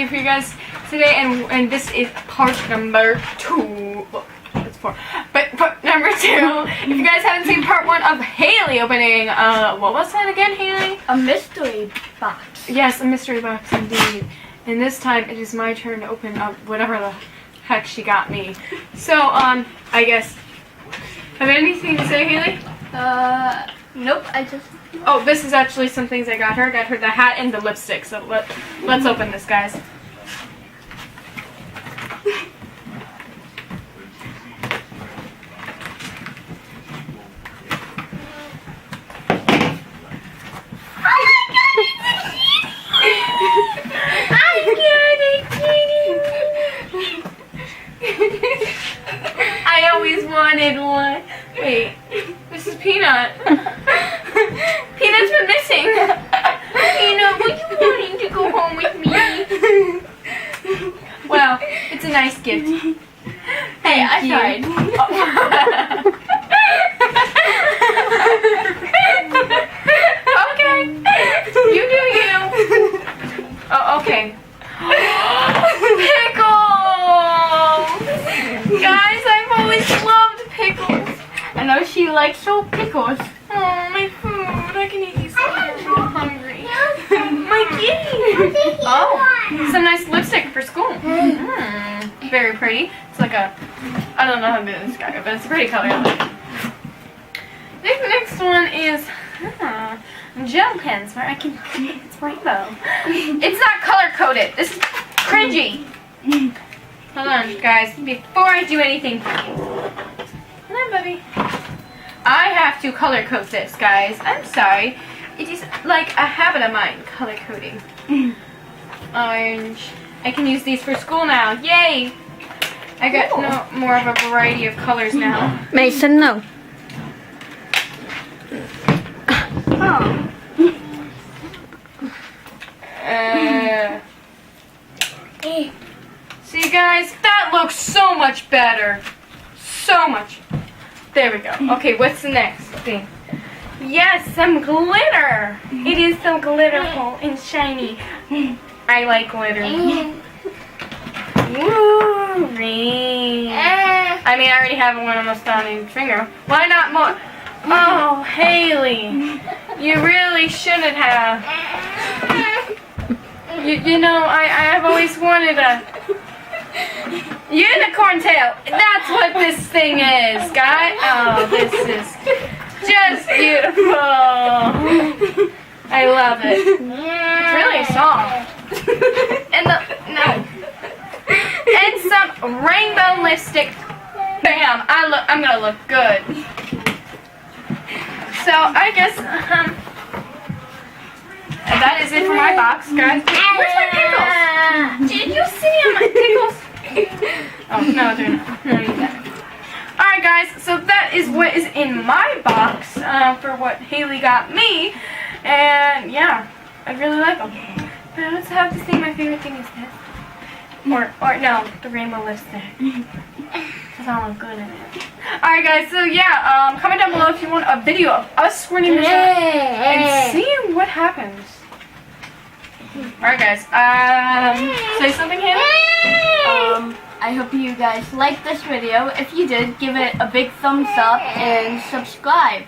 video for you guys today, and this is part number 2. Well, it's 4, but part number 2. If you guys haven't seen part 1 of Haley opening, what was that again, Haley? A mystery box. Yes, a mystery box indeed. And this time it is my turn to open up whatever the heck she got me. So, I guess. Have anything to say, Haley? Nope, I just... Oh, this is actually some things I got her. I got her the hat and the lipstick. So let's open this, guys. I always wanted one. Wait, this is Peanut. Peanut's been missing. Peanut, were you wanting to go home with me? Well, it's a nice gift. Hey, I tried. Okay, you do you. Oh, okay. Pickles! Guys, I've always loved pickles. I know she likes so pickles. Oh, my food. I can eat these things. I'm so hungry. My kitty. Oh, some nice lipstick for school. Very pretty. It's like a, I don't know how to describe it, but it's a pretty color. The next one is gel pens where I can, it's rainbow. It's not color coded. This is cringy. Hold on, guys, before I do anything for you. Come on, baby. I have to color code this, guys. I'm sorry. It is like a habit of mine, color coding. Orange. I can use these for school now. Yay! I got more of a variety of colors now. Mason, no. Oh. See, guys, that looks so much better. So much. There we go. Okay, what's the next thing? Yes, some glitter. It is so glitterful and shiny. I like glitter. Woo, ring. I mean, I already have one almost on my finger. Why not more? Oh, Haley, you really shouldn't have. You know, I have always wanted a unicorn tail. That's what this thing is, guys. Oh, this is just beautiful. I love it. It's really soft. And and some rainbow lipstick. Bam! I'm gonna look good. So I guess that is it for my box, guys. Where's my pickles? Did you see my pickles? Oh no, they're not. No, need that. All right, guys. So that is what is in my box for what Haley got me, and yeah, I really like them. But I also have to say my favorite thing is this, or no, the rainbow lipstick. Cause I look good in it. Alright guys, so yeah, comment down below if you want a video of us squirting this out and seeing what happens. Alright guys, say something, Hannah? I hope you guys liked this video. If you did, give it a big thumbs up and subscribe.